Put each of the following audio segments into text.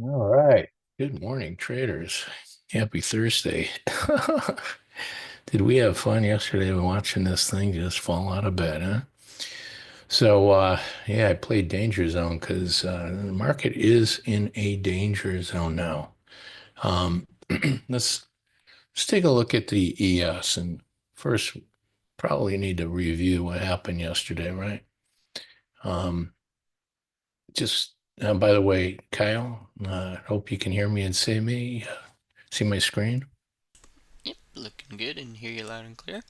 All right. Good morning, traders. Happy Thursday. Did we have fun yesterday watching this thing just fall out of bed, huh? Yeah, I played Danger Zone because the market is in a danger zone now. Um, let's let's take a look at the ES and first probably need to review what happened yesterday, right? Um, just by the way, Kyle, hope you can hear me and see me. See my screen? Yep, looking good and hear you loud and clear.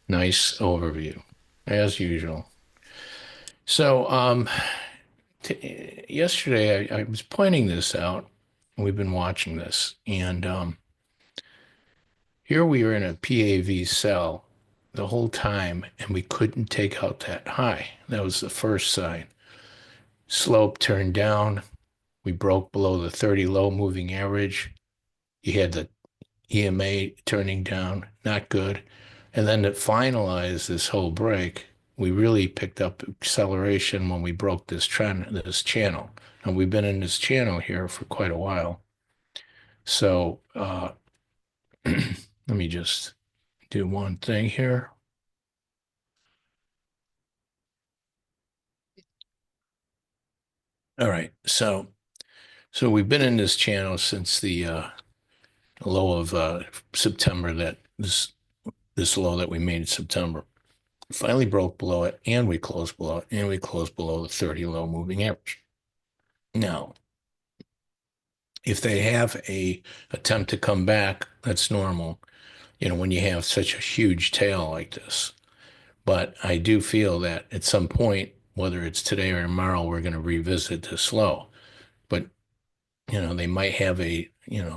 Nice overview, as usual. So, yesterday I was pointing this out. We've been watching this, and here we were in a PAV cell the whole time, and we couldn't take out that high. That was the first sign. Slope turned down. We broke below the 30 low moving average. You had the EMA turning down, not good. And then to finalize this whole break, we really picked up acceleration when we broke this trend, this channel. And we've been in this channel here for quite a while. So let me just do one thing here. All right. So we've been in this channel since the low of September, that this low that we made in September. Finally broke below it, and we closed below it, and we closed below the 30 low moving average. Now, if they have a attempt to come back, that's normal, when you have such a huge tail like this. But I do feel that at some point, whether it's today or tomorrow, we're going to revisit this low. But, they might have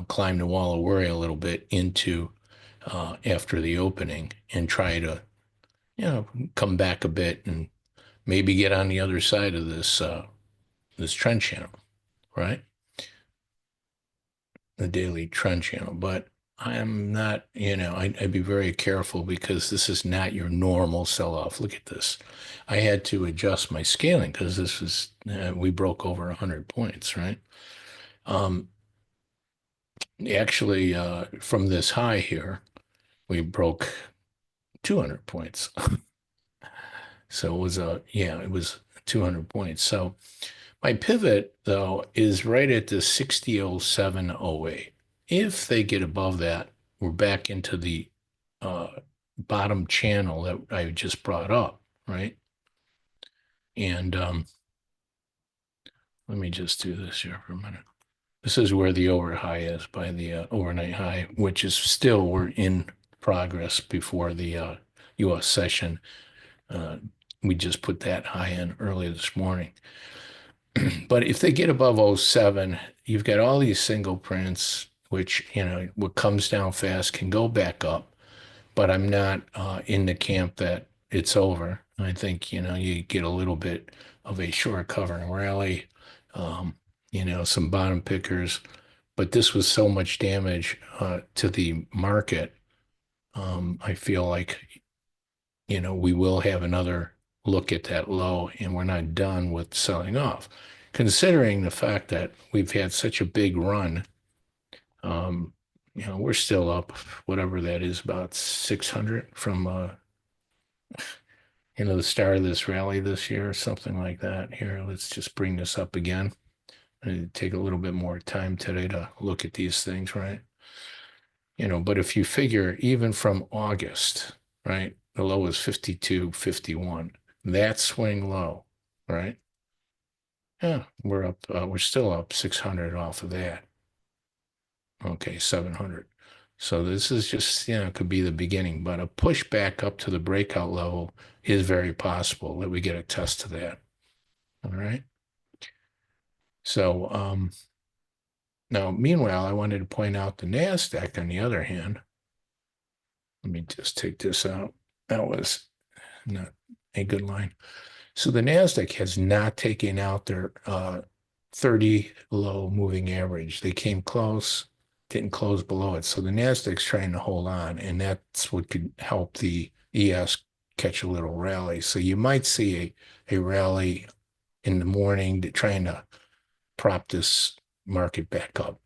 climb the wall of worry a little bit into after the opening and try to, come back a bit and maybe get on the other side of this trend channel, right? The daily trend channel. But I'm not, I'd be very careful because this is not your normal sell-off. Look at this. I had to adjust my scaling because this was, we broke over 100 points, right? Um, actually, from this high here, we broke 200 points. So it was it was 200 points. So my pivot, though, is right at the 60.0708. If they get above that, we're back into the uh, bottom channel that I just brought up, right? And let me just do this here for a minute. This is where the over high is by the overnight high, which is still, we're in progress before the US session. Uh, we just put that high in early this morning. But if they get above '07, you've got all these single prints, which, what comes down fast can go back up. But I'm not in the camp that it's over. I think, you get a little bit of a short covering rally, um, some bottom pickers. But this was so much damage to the market. I feel like, we will have another look at that low, and we're not done with selling off. Considering the fact that we've had such a big run, um, we're still up, whatever that is, about 600 from, the start of this rally this year, or something like that. Here, let's just bring this up again. And take a little bit more time today to look at these things, right? But if you figure even from August, right, the low is 52.51. That swing low, right? Yeah, we're still up 600 off of that. Okay, 700. So this is just, could be the beginning, but a push back up to the breakout level is very possible that we get a test to that. All right. So now, meanwhile, I wanted to point out the NASDAQ on the other hand. Let me just take this out. That was not a good line. So the NASDAQ has not taken out their 30 low moving average. They came close, didn't close below it. So the NASDAQ's trying to hold on, and that's what could help the ES catch a little rally. So you might see a rally in the morning trying to prop this market back up.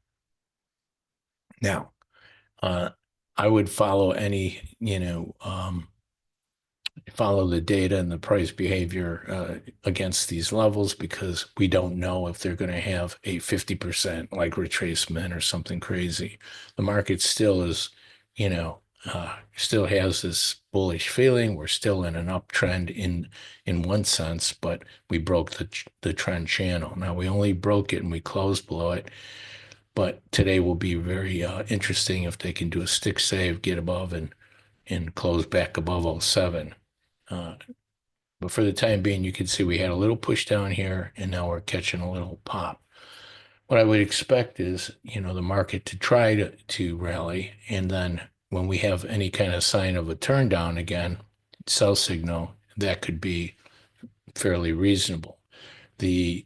Now, I would follow any, follow the data and the price behavior against these levels, because we don't know if they're going to have a 50% like retracement or something crazy. The market still is, still has this bullish feeling. We're still in an uptrend in one sense, but we broke the trend channel. Now we only broke it and we closed below it. But today will be very interesting if they can do a stick save, get above and close back above 07. But for the time being, you can see we had a little push down here, and now we're catching a little pop. What I would expect is, the market to try to rally, and then when we have any kind of sign of a turn down again, sell signal, that could be fairly reasonable. The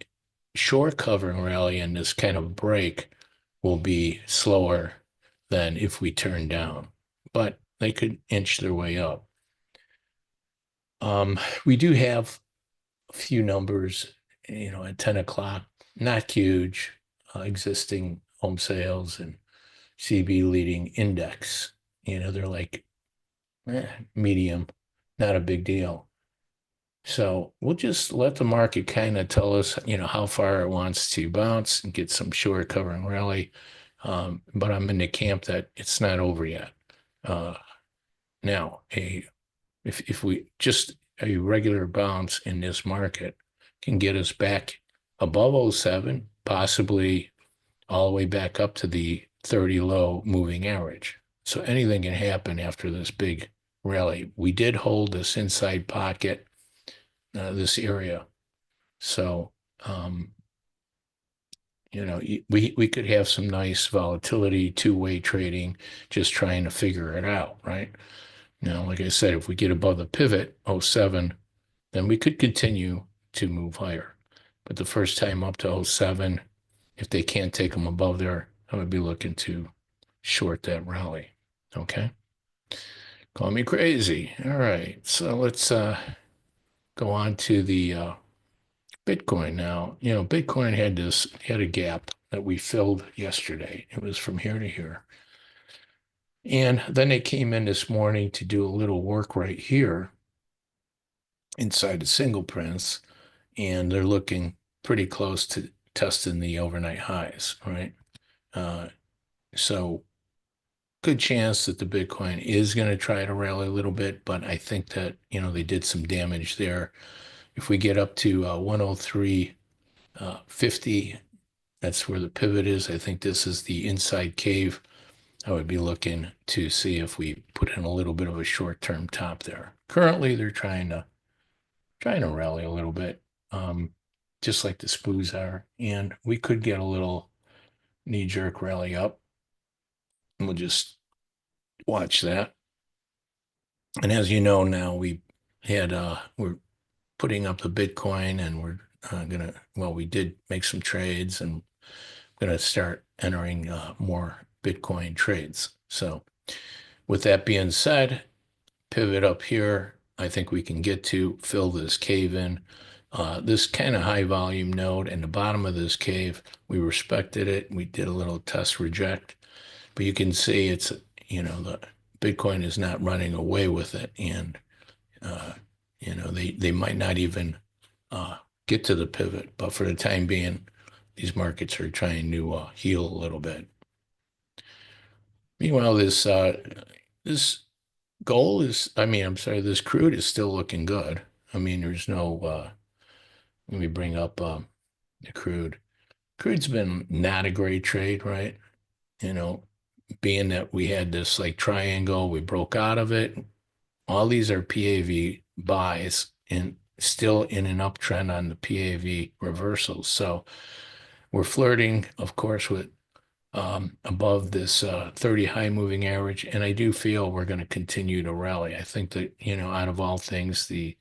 short covering rally and this kind of break will be slower than if we turn down, but they could inch their way up. We do have a few numbers, at 10 o'clock, not huge, existing home sales and CB leading index. They're like medium, not a big deal. So we'll just let the market kind of tell us, how far it wants to bounce and get some short covering rally. But I'm in the camp that it's not over yet. Now, if we just a regular bounce in this market can get us back above 07, possibly all the way back up to the 30 low moving average. So anything can happen after this big rally. We did hold this inside pocket, this area. So, we could have some nice volatility, two-way trading, just trying to figure it out, right? Now, like I said, if we get above the pivot, 07, then we could continue to move higher. But the first time up to 07, if they can't take them above there, I would be looking to short that rally. Okay? Call me crazy. All right. So let's go on to the Bitcoin now. Bitcoin had a gap that we filled yesterday. It was from here to here. And then they came in this morning to do a little work right here inside the single prints, and they're looking pretty close to testing the overnight highs, right? So good chance that the Bitcoin is going to try to rally a little bit, but I think that, they did some damage there. If we get up to 103.50, that's where the pivot is. I think this is the inside cave. I would be looking to see if we put in a little bit of a short-term top there. Currently, they're trying to rally a little bit, just like the SPOOs are, and we could get a little knee-jerk rally up, and we'll just watch that. And as you know now, we're putting up the Bitcoin, and we're we did make some trades, and going to start entering more Bitcoin trades. So with that being said, pivot up here, I think we can get to fill this cave in. This kind of high volume node and the bottom of this cave, we respected it. We did a little test reject, but you can see it's, the Bitcoin is not running away with it. And, they might not even get to the pivot, but for the time being, these markets are trying to heal a little bit. Meanwhile, this gold is, this crude is still looking good. There's no, let me bring up the crude. Crude's been not a great trade, right? Being that we had this like triangle, we broke out of it. All these are PAV buys and still in an uptrend on the PAV reversals. So we're flirting, of course, with above this 30 high moving average. And I do feel we're going to continue to rally. I think that, out of all things, the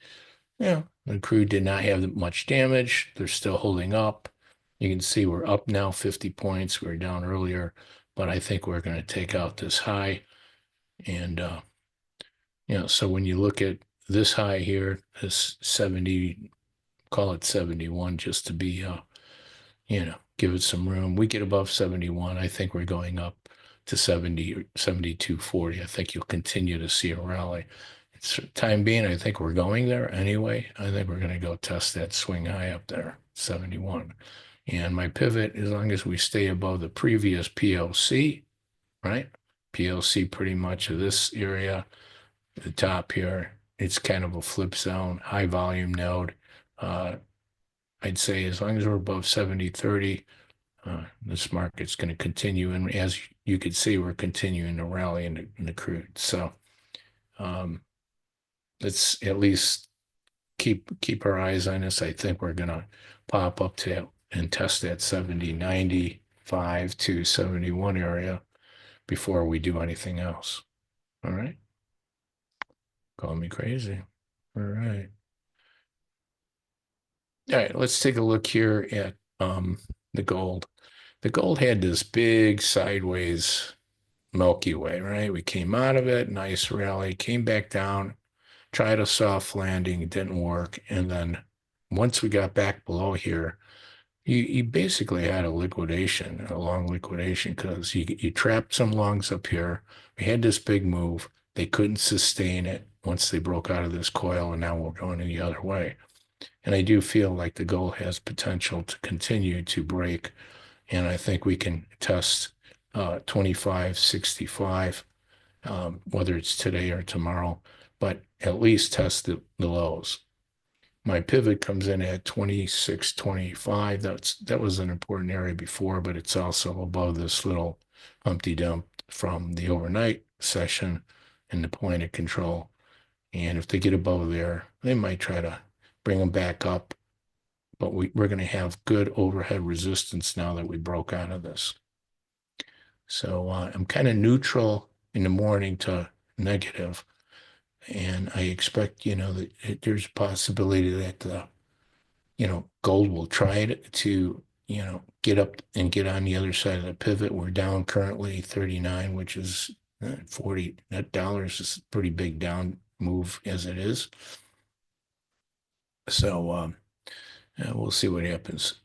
crude did not have much damage. They're still holding up. You can see we're up now 50 points. We were down earlier, but I think we're going to take out this high. And, so when you look at this high here, this 70, call it 71, just to be, give it some room. We get above 71. I think we're going up to 70 or 72.40. I think you'll continue to see a rally. It's time being, I think we're going there anyway. I think we're going to go test that swing high up there, 71. And my pivot, as long as we stay above the previous PLC, right? PLC pretty much of this area, the top here, it's kind of a flip zone, high volume node. I'd say as long as we're above 70.30, this market's going to continue. And as you can see, we're continuing to rally in the crude. So let's at least keep our eyes on this. I think we're going to pop up to and test that 70.95 to 71 area before we do anything else. All right. Call me crazy. All right. All right, let's take a look here at the gold. The gold had this big sideways Milky Way, right? We came out of it, nice rally, came back down, tried a soft landing, it didn't work. And then once we got back below here, you basically had a liquidation, a long liquidation, because you trapped some longs up here. We had this big move. They couldn't sustain it once they broke out of this coil, and now we're going the other way. And I do feel like the gold has potential to continue to break. And I think we can test 25.65, whether it's today or tomorrow, but at least test the lows. My pivot comes in at 26.25. That was an important area before, but it's also above this little Humpty Dump from the overnight session and the point of control. And if they get above there, they might try to bring them back up. But we're going to have good overhead resistance now that we broke out of this. So I'm kind of neutral in the morning to negative. And I expect, that there's a possibility that, gold will try to, get up and get on the other side of the pivot. We're down currently 39, which is 40. That dollars is a pretty big down move as it is. So we'll see what happens.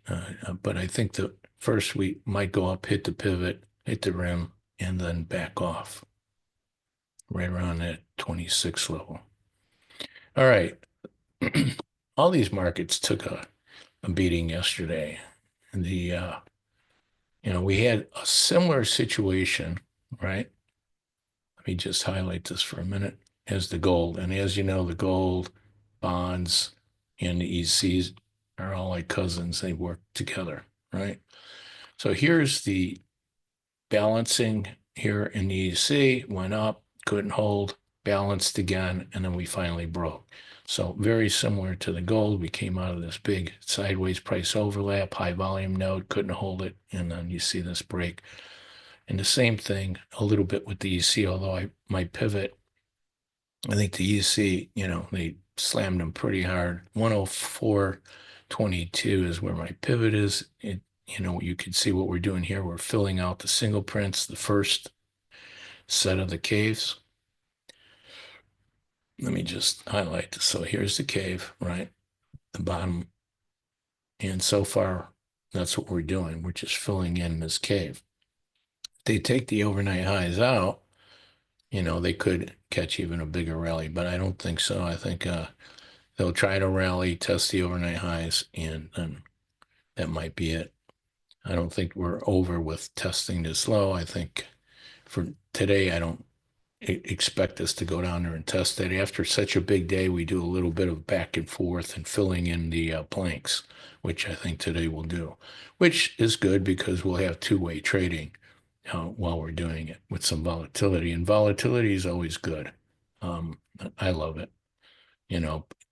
But I think that first we might go up, hit the pivot, hit the rim, and then back off right around that 26 level. All right. All these markets took a beating yesterday. And we had a similar situation, right? Let me just highlight this for a minute, as the gold. And as you know, the gold, bonds, and the ECs are all like cousins. They work together, right? So here's the balancing here in the EC, went up, couldn't hold, balanced again, and then we finally broke. So very similar to the gold, we came out of this big sideways price overlap, high volume node, couldn't hold it, and then you see this break. And the same thing a little bit with the EC, although my pivot, I think the EC, they slammed them pretty hard. 104.22 is where my pivot is. You can see what we're doing here. We're filling out the single prints, the first set of the caves. Let me just highlight this. So here's the cave, right? The bottom. And so far, that's what we're doing. We're just filling in this cave. If they take the overnight highs out, they could catch even a bigger rally, but I don't think so. I think they'll try to rally, test the overnight highs, and then that might be it. I don't think we're over with testing this low. I think for today, I don't expect us to go down there and test that. After such a big day, we do a little bit of back and forth and filling in the blanks, which I think today we'll do, which is good because we'll have two-way trading while we're doing it with some volatility. And volatility is always good. I love it.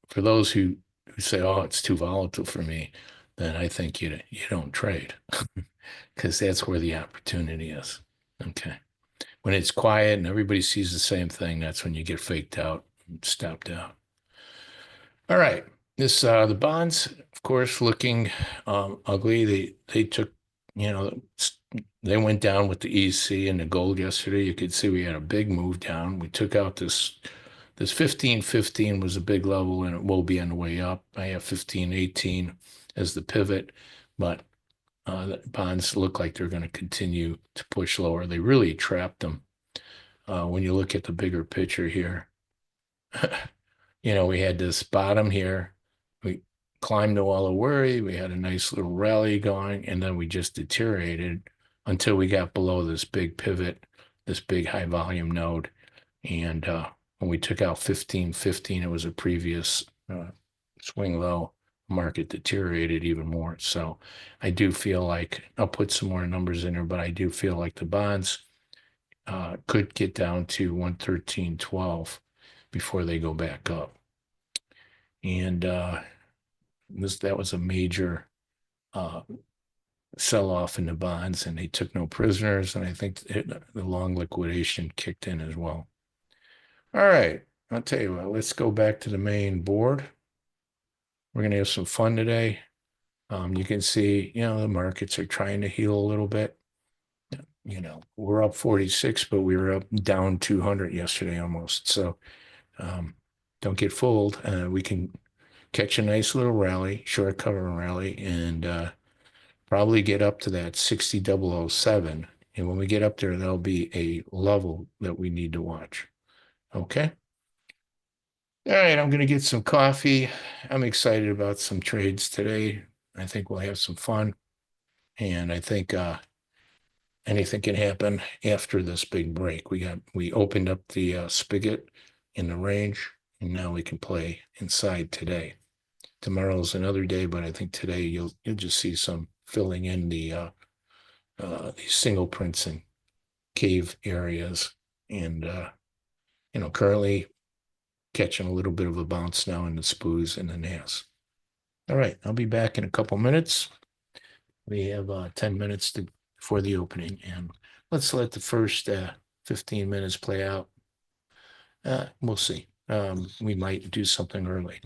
For those who say, oh, it's too volatile for me, then I think you don't trade because that's where the opportunity is. Okay. When it's quiet and everybody sees the same thing, that's when you get faked out and stopped out. All right. This the bonds, of course, looking ugly. They took, they went down with the EC and the gold yesterday. You could see we had a big move down. We took out this 15.15 was a big level, and it will be on the way up. I have 15.18 as the pivot, but The bonds look like they're going to continue to push lower. They really trapped them. When you look at the bigger picture here, we had this bottom here. We climbed the wall of worry. We had a nice little rally going, and then we just deteriorated until we got below this big pivot, this big high volume node. And when we took out 15.15, it was a previous swing low. Market deteriorated even more. So I do feel like I'll put some more numbers in there, but I do feel like the bonds could get down to 113.12 before they go back up. And that was a major sell off in the bonds, and they took no prisoners. And I think the long liquidation kicked in as well. All right, I'll tell you what, let's go back to the main board. We're going to have some fun today. You can see, the markets are trying to heal a little bit. We're up 46, but we were up down 200 yesterday almost. So don't get fooled. We can catch a nice little rally, short cover rally, and probably get up to that 60,007. And when we get up there, there'll be a level that we need to watch. Okay. All right, I'm going to get some coffee. I'm excited about some trades today. I think we'll have some fun. And I think anything can happen after this big break. We opened up the spigot in the range, and now we can play inside today. Tomorrow's another day, but I think today you'll just see some filling in the these single prints and cave areas, and currently catching a little bit of a bounce now in the SPOOs and the NAS. All right, I'll be back in a couple minutes. We have 10 minutes for the opening, and let's let the first 15 minutes play out. We'll see. We might do something early.